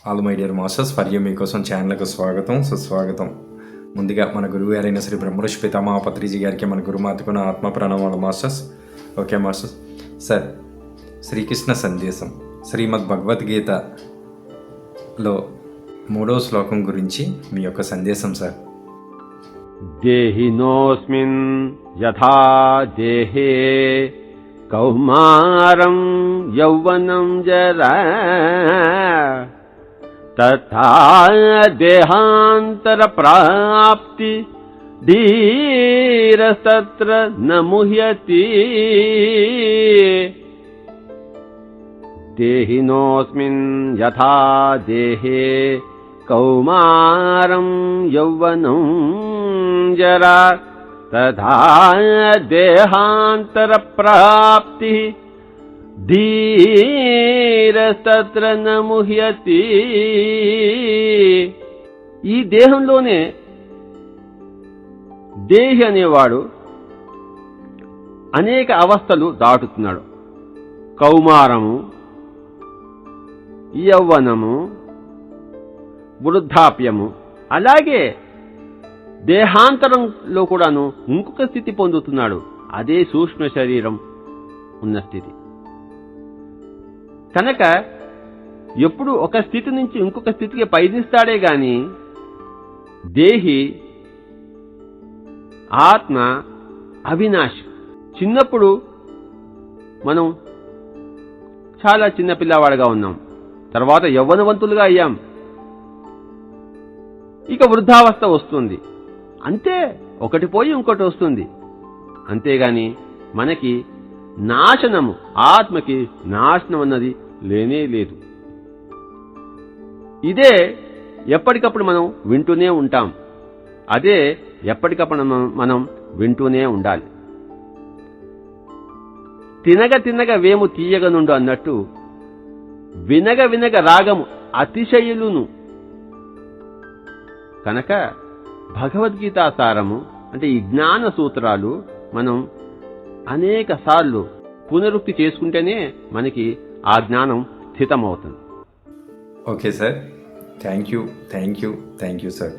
All my dear masters for you మీకోసం ఛానల్కు స్వాగతం సుస్వాగతం. ముందుగా మన గురువు గారైన శ్రీ బ్రహ్మర్షి పితామహ పత్రిజీ గారికి మన గురుమాతకు నా ఆత్మ ప్రణామాలు masters. Okay masters. Sir, Sri Krishna సందేశం శ్రీమద్ భగవద్గీతలో 3వ శ్లోకం గురించి మీ యొక్క సందేశం సార్. దేహినోస్మిన్ యథా దేహే కౌమారం యౌవనం జరా తథా దేహాంతర ప్రాప్తి ధీరస్తత్ర న ముహ్యతి. దేహినోస్మిన్ యథా దేహే కౌమారం యౌవనం జరా తథా దేహాంతర ప్రాప్తి ధీరస్తత్ర న ముహ్యతి. ఈ దేహంలోనే దేహి అనేవాడు అనేక అవస్థలు దాటుతున్నాడు. కౌమారము, యౌవనము, వృద్ధాప్యము, అలాగే దేహాంతరంలో కూడాను ఇంకొక స్థితి పొందుతున్నాడు. అదే సూక్ష్మ శరీరం ఉన్న స్థితి. కనుక ఎప్పుడు ఒక స్థితి నుంచి ఇంకొక స్థితికి పయనిస్తాడే గాని దేహి ఆత్మ అవినాశి. చిన్నప్పుడు మనం చాలా చిన్న పిల్లవాడుగా ఉన్నాం, తర్వాత యవ్వనవంతులుగా అయ్యాం, ఇక వృద్ధావస్థ వస్తుంది, అంతే. ఒకటి పోయి ఇంకోటి వస్తుంది. అంతేగాని మనకి నాశనము, ఆత్మకి నాశనం అన్నది లేనే లేదు. ఇదే ఎప్పటికప్పుడు మనం వింటూనే ఉంటాం. అదే ఎప్పటికప్పుడు మనం వింటూనే ఉండాలి. తినగ తినగ వేము తీయగనుండు అన్నట్టు వినగ వినగ రాగము అతిశయులును. కనుక భగవద్గీతా సారము అంటే ఈ జ్ఞాన సూత్రాలు మనం అనేక సార్లు పునరుక్తి చేసుకుంటేనే మనకి ఆ జ్ఞానం స్థితమవుతుంది. Okay sir, thank you sir.